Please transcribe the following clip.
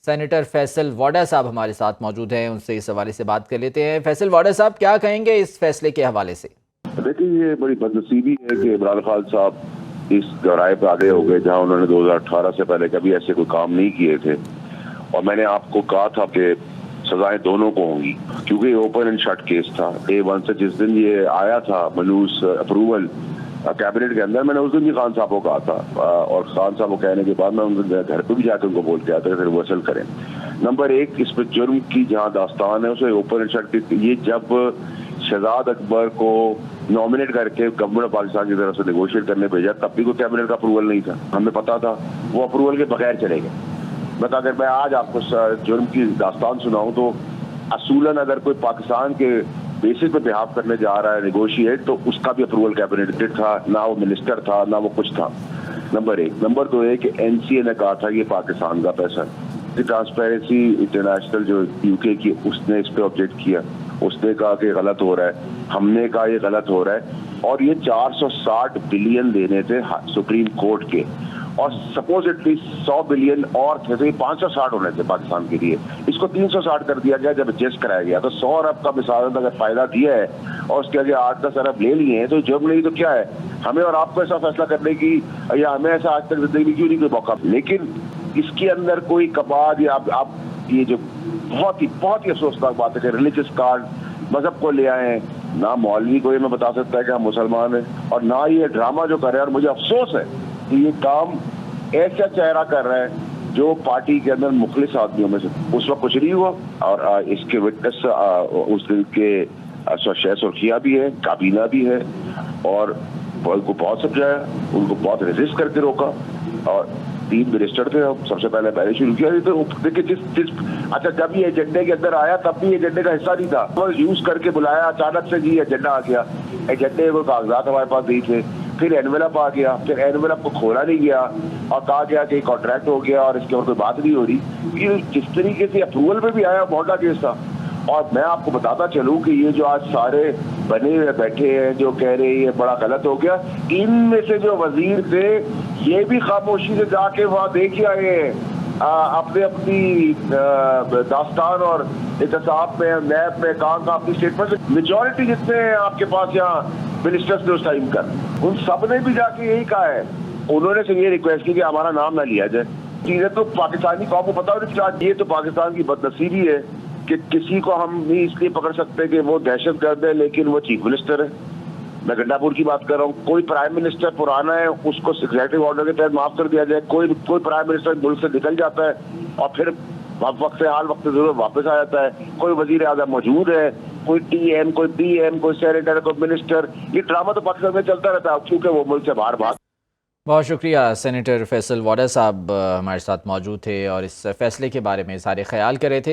Senator Faisal واڈا صاحب ہمارے ساتھ موجود ہیں، ان سے اس حوالے سے بات کر لیتے ہیں۔ فیصل واڈا صاحب، کیا کہیں گے اس فیصلے کے حوالے سے؟ دیکھیں، یہ بڑی بدنصیبی ہے کہ عمران خان صاحب اس گہرائی پہ آگے ہو گئے جہاں انہوں نے 2018 سے پہلے کبھی ایسے کوئی کام نہیں کیے تھے، اور میں نے آپ کو کہا تھا کہ سزائیں دونوں کو ہوں گی، کیونکہ یہ اوپن اینڈ شٹ کیس تھا۔ A1 سے جس دن یہ آیا تھا ملوث اپروول کیبنٹ کے اندر، میں نے اس دن بھی خان صاحب کو کہا تھا، اور خان صاحب کو کہنے کے بعد میں ان کے گھر پہ بھی جا کے ان کو بول کے آیا تھا کہ ریورسل کریں۔ نمبر ایک، اس پہ جرم کی جہاں داستان ہے اسے اوپن اینڈ شٹ کی، یہ جب شہزاد اکبر کو نامنیٹ کر کے گورنمنٹ آف پاکستان کی طرف سے نیگوشیٹ کرنے بھیجا، تب بھی کوئی کیبنٹ کا اپروول نہیں تھا، ہمیں پتا تھا وہ اپروول کے بغیر چلے گئے۔ بتا، اگر میں آج آپ کو جرم کی داستان سناؤں تو اصولاً اگر کوئی پاکستان کے بیسس پہ بہاف کرنے جا رہا ہے نیگوشیٹ، تو اس کا بھی اپروول کیبنٹ تھا، نہ وہ منسٹر تھا نہ وہ کچھ تھا۔ نمبر ایک۔ نمبر دو ہے کہ NCA نے کہا تھا یہ پاکستان کا پیسہ ہے۔ ٹرانسپیرنسی انٹرنیشنل جو UK کی، اس نے اس پہ آبجیکٹ کیا، اس نے کہا کہ غلط ہو رہا ہے، ہم نے کہا یہ غلط ہو رہا ہے، اور یہ 460 بلین دینے تھے سپریم کورٹ کے، اور سپوزٹلی 100 بلین اور تھے، تو یہ 560 ہونے تھے پاکستان کے لیے، اس کو 360 کر دیا گیا جب ایڈجسٹ کرایا گیا۔ تو 100 ارب کا مثال اگر فائدہ دیا ہے اور اس کے آگے 8-10 ارب لے لیے ہیں تو جرم نہیں تو کیا ہے؟ ہمیں اور آپ کو ایسا فیصلہ کرنے کی، یا ہمیں ایسا آج تک زندگی میں کیوں نہیں کوئی موقع؟ لیکن اس کے اندر کوئی کباڑ، یا آپ یہ جو بہت ہی افسوسناک بات ہے کہ ریلیجس کارڈ مذہب کو لے آئے ہیں، نہ مولوی کو یہ میں بتا سکتا ہے کہ ہم مسلمان ہیں، اور نہ یہ ڈرامہ جو کر رہے ہیں، اور مجھے افسوس ہے کہ یہ کام ایسا چہرہ کر رہا ہے جو پارٹی کے اندر مخلص آدمیوں میں سے۔ اس وقت کچھ نہیں ہوا، اور اس کے وٹنس اس دن کے شہ سرخیہ بھی ہے، کابینہ بھی ہے، اور ان کو بہت سمجھایا، ان کو بہت ریزسٹ کر کے روکا، اور 3 منسٹر تھے، سب سے پہلے شروع کیا۔ تو دیکھیں اچھا، جب یہ ایجنڈے کے اندر آیا تب بھی ایجنڈے کا حصہ نہیں تھا، وہ یوز کر کے بلایا اچانک سے، جی ایجنڈا آ گیا، ایجنڈے کو کاغذات ہمارے پاس نہیں تھے، پھر اینویلپ آ گیا، پھر اینویلپ کو کھولا نہیں گیا اور کہا گیا کہ کانٹریکٹ ہو گیا اور اس کے اوپر کوئی بات نہیں ہو رہی۔ یہ جس طریقے سے اپروول پہ بھی آیا بونڈا کیس تھا، اور میں آپ کو بتاتا چلوں کہ یہ جو آج سارے بنے ہوئے بیٹھے ہیں جو کہہ رہے ہیں یہ بڑا غلط ہو گیا، ان میں سے جو وزیر تھے یہ بھی خاموشی سے جا کے وہاں دیکھ آئے ہیں، اپنی داستان اور احتساب میں، نیب میں، کہاں اپنی اسٹیٹمنٹ، میجورٹی جتنے ہیں آپ کے پاس یہاں منسٹرز نے اس ٹائم کر، ان سب نے بھی جا کے یہی کہا ہے، انہوں نے سے یہ ریکویسٹ کی کہ ہمارا نام نہ لیا جائے۔ چیزیں تو پاکستانی قوم کو پتا ہونی چاہیے، یہ تو پاکستان کی بدنصیبی ہے کہ کسی کو ہم نہیں اس لیے پکڑ سکتے کہ وہ دہشت گرد ہے لیکن وہ چیف منسٹر ہے۔ میں گنڈا پور کی بات کر رہا ہوں، کوئی پرائم منسٹر پرانا ہے اس کو ایگزیکٹو آرڈر کے تحت معاف کر دیا جائے، کوئی پرائم منسٹر ملک سے نکل جاتا ہے اور پھر وقت حال وقت ضرورت واپس آ جاتا ہے، کوئی وزیر اعظم موجود ہے، کوئی TM، کوئی PM، کوئی سینیٹر، کوئی منسٹر، یہ ڈرامہ تو پاکستان میں چلتا رہتا ہے کیونکہ وہ ملک سے باہر بات۔ بہت شکریہ سینیٹر فیصل واڈا صاحب ہمارے ساتھ موجود تھے اور اس فیصلے کے بارے میں سارے خیال کر رہے تھے۔